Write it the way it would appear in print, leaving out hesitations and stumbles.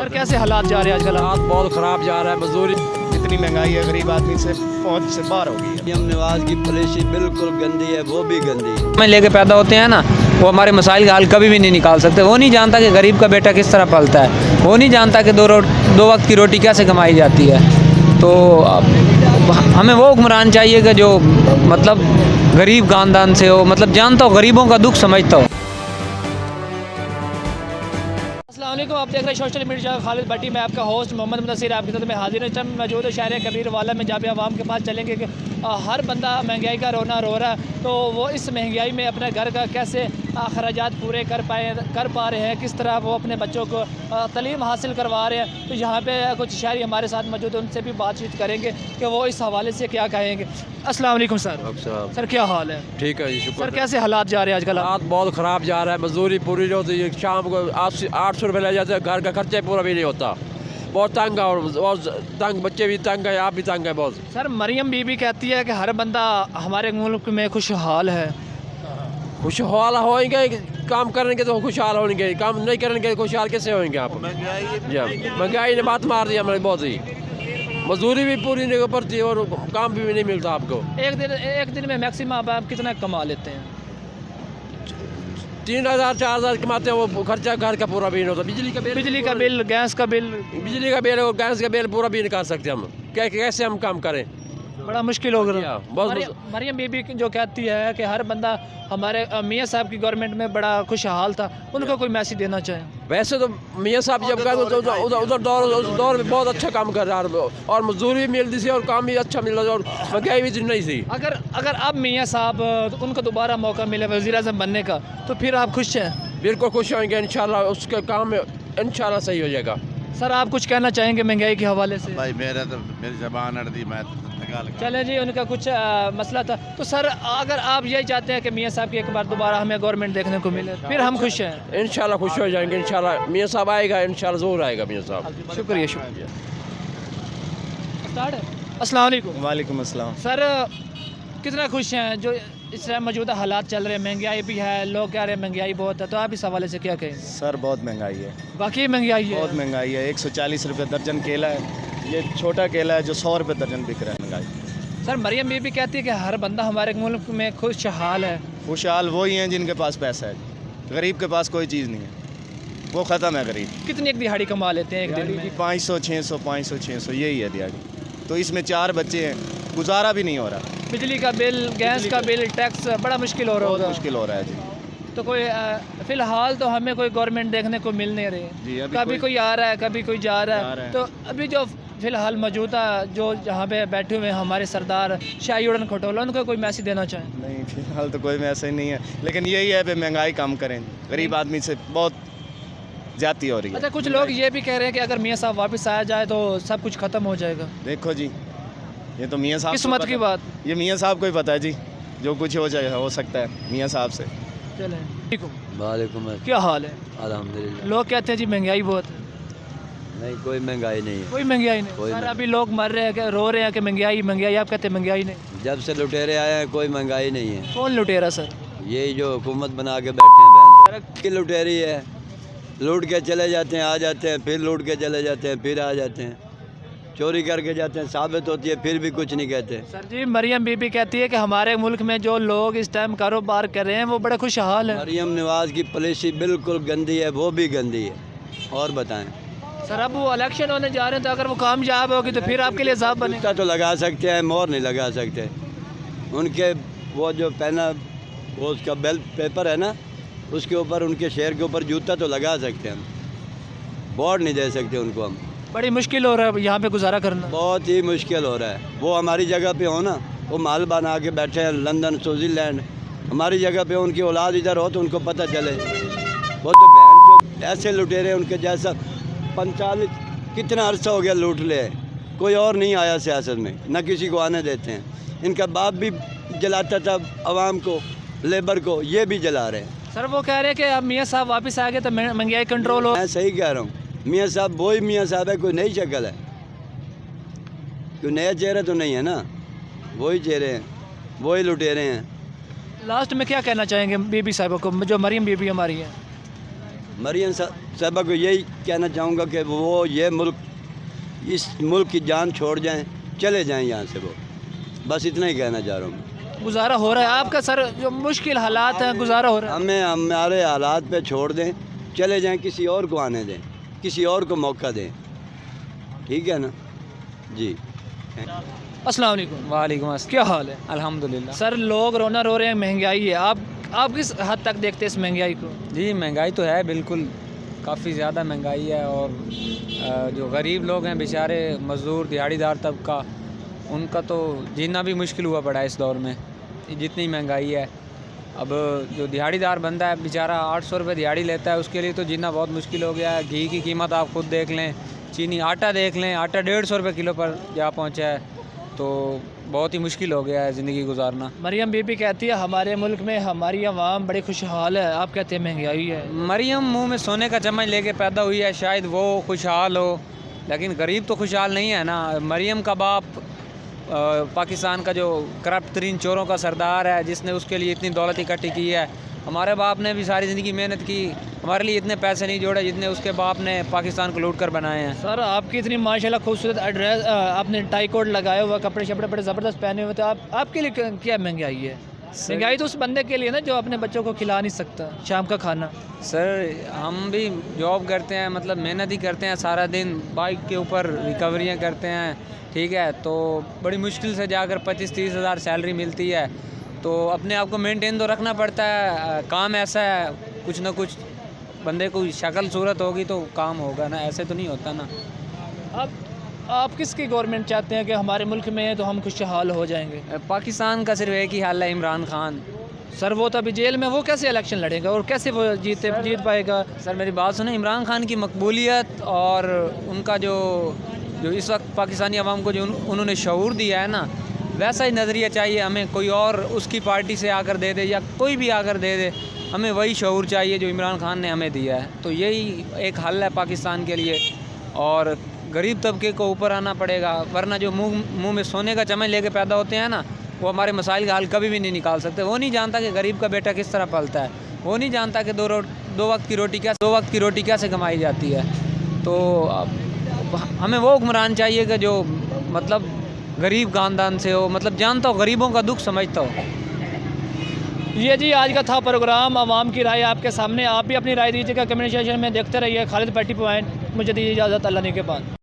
Sir कैसे हालात जा रहे हैं आजकल? हालात बहुत ख़राब जा रहा है। मजदूरी इतनी महंगाई है, गरीब आदमी से पहुंच से बाहर हो गई है। मरियम नवाज की पॉलिसी बिल्कुल गंदी है, वो भी गंदी है। में लेके पैदा होते हैं ना, वो हमारे मसाइल का हल कभी भी नहीं निकाल सकते। वो नहीं जानता कि गरीब का बेटा किस तरह पलता है, वो नहीं जानता कि दो वक्त की रोटी कैसे कमाई जाती है। तो हमें वो हुक्मरान चाहिए कि जो मतलब गरीब खानदान से हो, मतलब जानता हो, गरीबों का दुख समझता हो। अस्सलाम वालेकुम, आप देख रहे हैं सोशल मीडिया खालिद भट्टी। मैं आपका होस्ट मोहम्मद मुदस्सिर आपकी तरफ में हाजिर हूँ। इस टाइम मौजूद है शहर कबीर वाला में, जहाँ पे आवाम के पास चलेंगे कि हर बंदा महंगाई का रोना रो रहा है। तो वो इस महंगाई में अपने घर का कैसे अखराजात पूरे कर पा रहे हैं, किस तरह वो अपने बच्चों को तालीम हासिल करवा रहे हैं। तो यहाँ पे कुछ शहरी हमारे साथ मौजूद है, उनसे भी बातचीत करेंगे कि वो इस हवाले से क्या कहेंगे। अस्सलाम वालेकुम सर। सर क्या हाल है? ठीक है जी, शुक्र। सर कैसे हालात जा रहे हैं आजकल? हालात बहुत ख़राब जा रहा है। मजदूरी पूरी नहीं होती है, शाम को 800 रुपये ले जाते हैं, घर का खर्चा पूरा भी नहीं होता। बहुत तंग है और तंग, बच्चे भी तंग है, आप भी तंग है बहुत। सर मरियम बीबी कहती है कि हर बंदा हमारे मुल्क में खुशहाल है। खुशहाल होएंगे, काम करेंगे तो खुशहाल होंगे, काम नहीं करेंगे खुशहाल कैसे होंगे आप? महंगाई ने बात मार दी हमारे बहुत ही। मजदूरी भी पूरी नहीं पड़ती और काम भी नहीं मिलता आपको। एक दिन में मैक्सिमम आप कितना कमा लेते हैं? 3000 4000 कमाते हैं, वो खर्चा घर का पूरा भी नहीं होता। बिजली का बिल, गैस का बिल। बिजली का बिल और गैस का बिल पूरा भी नहीं कर सकते हम। कैसे हम काम करें? बड़ा मुश्किल हो गया। बहुत मरियम बीबी जो कहती है कि हर बंदा हमारे मियाँ साहब की गवर्नमेंट में बड़ा खुशहाल था, उनको कोई मैसेज देना चाहें? वैसे तो मियाँ साहब जब गए तो उधर दौर में बहुत अच्छा काम कर रहा है और मजदूरी भी मिलती थी और काम भी अच्छा मिल रहा और महंगाई भी नहीं थी। अगर अब मियाँ साहब उनको दोबारा मौका मिले वज़ीर आज़म बनने का, तो फिर आप खुश हैं? बिल्कुल खुश होंगे इंशाल्लाह, उसके काम में इंशाल्लाह सही हो जाएगा। सर आप कुछ कहना चाहेंगे महंगाई के हवाले से? भाई मेरी ज़बान अड़ दी, मैं चलें जी, उनका कुछ मसला था। तो सर अगर आप यही चाहते हैं कि मियाँ साहब की एक बार दोबारा हमें गवर्नमेंट देखने को मिले, फिर हम खुश हैं? इंशाल्लाह खुश हो जाएंगे इंशाल्लाह। मियाँ साहब आएगा इंशाल्लाह, ज़रूर आएगा मियाँ साहब। शुक्रिया। अस्सलाम वालेकुम। वालेकुम अस्सलाम। सर कितना खुश हैं जो इस टाइम मौजूदा हालात चल रहे हैं? महंगाई भी है, लोग कह रहे हैं महंगाई बहुत है, तो आप इस हवाले से क्या कहें? सर बहुत महंगाई है, बाकी महंगाई है, बहुत महंगाई है। 140 रुपये दर्जन केला है, ये छोटा केला है जो 100 रुपये दर्जन बिक रहा है। महंगाई। सर मरियम बीबी कहती है कि हर बंदा हमारे मुल्क में खुशहाल है। खुशहाल वही हैं जिनके पास पैसा है, गरीब के पास कोई चीज़ नहीं है, वो ख़त्म है गरीब। कितनी एक दिहाड़ी कमा लेते हैं एक दिन में? 500 600 500 600 यही है दिहाड़ी। तो इसमें 4 बच्चे हैं, गुजारा भी नहीं हो रहा। बिजली का बिल, गैस का बिल, टैक्स, बड़ा मुश्किल हो रहा बहुत होगा। मुश्किल हो रहा है जी। तो कोई फ़िलहाल तो हमें कोई गवर्नमेंट देखने को मिल नहीं जी, रही। अभी कभी कोई आ रहा है, कभी कोई जा रहा है। तो अभी जो फ़िलहाल मौजूदा जो जहाँ पे बैठे हुए हैं हमारे सरदार शाही उड़न खटोला, उनको कोई मैसेज देना चाहें? नहीं, फिलहाल तो कोई ऐसा ही नहीं है, लेकिन यही है कि महंगाई कम करें, गरीब आदमी से बहुत ज़्यादती हो रही है। अच्छा, कुछ लोग ये भी कह रहे हैं कि अगर मियाँ साहब वापस आया जाए तो सब कुछ ख़त्म हो जाएगा। देखो जी, ये तो मियाँ साहब किस्मत की बात। ये मियाँ साहब को ही पता है जी, जो कुछ हो जाए हो सकता है मियाँ साहब से। चलें। वालेकुम क्या हाल है? अल्हम्दुलिल्लाह। लोग कहते हैं जी महंगाई बहुत है। नहीं, कोई महंगाई नहीं है। कोई महंगाई नहीं। सर अभी लोग मर रहे हैं कि रो रहे हैं कि महंगाई महंगाई, आप कहते हैं महंगाई नहीं। जब से लुटेरे आए हैं कोई महंगाई नहीं है। कौन लुटेरा सर? यही जो हुकूमत बना के बैठे हैं बहन की लुटेरी है। लूट के चले जाते हैं, आ जाते हैं, फिर लूट के चले जाते हैं, फिर आ जाते हैं, चोरी करके जाते हैं, साबित होती है, फिर भी कुछ नहीं कहते। सर जी मरियम बीबी कहती है कि हमारे मुल्क में जो लोग इस टाइम कारोबार कर रहे हैं वो बड़े खुशहाल हैं। मरियम नवाज की पॉलिसी बिल्कुल गंदी है, वो भी गंदी है। और बताएं सर, अब वो इलेक्शन होने जा रहे हैं, तो अगर वो कामयाब होगी तो फिर आपके लिए साहब बने? जूता तो लगा सकते हैं, मोहर नहीं लगा सकते। उनके वो जो पहना वो उसका बेल पेपर है ना, उसके ऊपर उनके शेर के ऊपर जूता तो लगा सकते हैं, हम बोर्ड नहीं दे सकते उनको। हम बड़ी मुश्किल हो रहा है यहाँ पे गुजारा करना, बहुत ही मुश्किल हो रहा है। वो हमारी जगह पे हो ना, वो माल बना के बैठे हैं लंदन स्विट्ज़रलैंड, हमारी जगह पे उनकी औलाद इधर हो तो उनको पता चले। वो तो बहन को ऐसे लुटेरे उनके जैसा 45 कितना अरसा हो गया लूट ले, कोई और नहीं आया सियासत में, न किसी को आने देते हैं। इनका बाप भी जलाता था आवाम को, लेबर को, ये भी जला रहे हैं। सर वो कह रहे हैं कि अब मियाँ साहब वापस आ गए तो महंगाई कंट्रोल हो। मैं सही कह रहा हूँ, मियाँ साहब वही मियाँ साहब है, कोई नई शक्ल है, कोई नया चेहरा तो नहीं है ना, वही चेहरे हैं, वही लुटेरे हैं। लास्ट में क्या कहना चाहेंगे बीबी साहब को, जो मरियम बीबी हमारी है? मरियम साहबा को यही कहना चाहूँगा कि वो ये मुल्क, इस मुल्क की जान छोड़ जाएं, चले जाएं यहाँ से, वो बस इतना ही कहना चाह रहा हूँ। गुजारा हो रहा है आपका सर? जो मुश्किल हालात हैं, गुजारा हो रहा है? हमें हमारे हालात पे छोड़ दें, चले जाएं, किसी और को आने दें, किसी और को मौका दें, ठीक है ना जी। अस्सलाम वालेकुम। वालेकुम अस्सलाम। क्या हाल है? अल्हम्दुलिल्लाह। सर लोग रोना रो रहे हैं, महंगाई है, आप किस हद तक देखते हैं इस महंगाई को? जी महंगाई तो है बिल्कुल, काफ़ी ज़्यादा महंगाई है। और जो गरीब लोग हैं बेचारे, मज़दूर, दिहाड़ीदार तबका, उनका तो जीना भी मुश्किल हुआ पड़ा है इस दौर में, जितनी महंगाई है। अब जो दिहाड़ीदार बंदा है बेचारा 800 रुपये दिहाड़ी लेता है, उसके लिए तो जीना बहुत मुश्किल हो गया है। घी की कीमत आप खुद देख लें, चीनी, आटा देख लें, आटा 150 रुपये किलो पर जा पहुँचा है, तो बहुत ही मुश्किल हो गया है ज़िंदगी गुजारना। मरियम बीबी कहती है हमारे मुल्क में हमारी आवाम बड़ी खुशहाल है, आप कहते हैं महंगाई है। मरियम मुंह में सोने का चम्मच लेके पैदा हुई है, शायद वो खुशहाल हो, लेकिन गरीब तो खुशहाल नहीं है ना। मरियम का बाप पाकिस्तान का जो करप्ट तरीन चोरों का सरदार है, जिसने उसके लिए इतनी दौलत इकट्ठी की है। हमारे बाप ने भी सारी ज़िंदगी मेहनत की, हमारे लिए इतने पैसे नहीं जोड़े जितने उसके बाप ने पाकिस्तान को लूट कर बनाए हैं। सर आपकी इतनी माशाल्लाह खूबसूरत एड्रेस, आपने टाई कोट लगाया हुआ, कपड़े शपड़े बड़े ज़बरदस्त पहने हुए, तो आपके लिए क्या महंगाई है? महंगाई तो उस बंदे के लिए ना जो अपने बच्चों को खिला नहीं सकता शाम का खाना। सर हम भी जॉब करते हैं, मतलब मेहनत ही करते हैं सारा दिन, बाइक के ऊपर रिकवरियाँ करते हैं, ठीक है, तो बड़ी मुश्किल से जाकर 25-30 हज़ार सैलरी मिलती है, तो अपने आप को मेंटेन तो रखना पड़ता है। काम ऐसा है, कुछ ना कुछ बंदे को शक्ल सूरत होगी तो काम होगा ना, ऐसे तो नहीं होता ना। आप किसकी गवर्नमेंट चाहते हैं कि हमारे मुल्क में तो हम खुशहाल हो जाएंगे? पाकिस्तान का सिर्फ एक ही हाल है, इमरान खान। सर वो तो अभी जेल में, वो कैसे इलेक्शन लड़ेगा और कैसे वो जीत पाएगा? सर मेरी बात सुनो, इमरान खान की मकबूलियत और उनका जो इस वक्त पाकिस्तानी अवाम को जो उन्होंने शऊर दिया है ना, वैसा ही नज़रिया चाहिए हमें। कोई और उसकी पार्टी से आकर दे दे या कोई भी आकर दे दे, हमें वही शऊर चाहिए जो इमरान खान ने हमें दिया है। तो यही एक हल है पाकिस्तान के लिए, और गरीब तबके को ऊपर आना पड़ेगा, वरना जो मुंह में सोने का चम्मच लेके पैदा होते हैं ना, वो हमारे मसाइल का हल कभी भी नहीं निकाल सकते। वो नहीं जानता कि गरीब का बेटा किस तरह पलता है, वो नहीं जानता कि दो वक्त की रोटी कैसे कमाई जाती है। तो हमें वो हुक्मरान चाहिए कि जो मतलब गरीब खानदान से हो, मतलब जानता हो, गरीबों का दुख समझता हो। ये जी आज का था प्रोग्राम, आवाम की राय आपके सामने। आप भी अपनी राय दीजिएगा कमेंट सेक्शन में, देखते रहिए खालिद पट्टी पॉइंट। मुझे दीजिए इजाज़त, अल्लाह ने के बाद।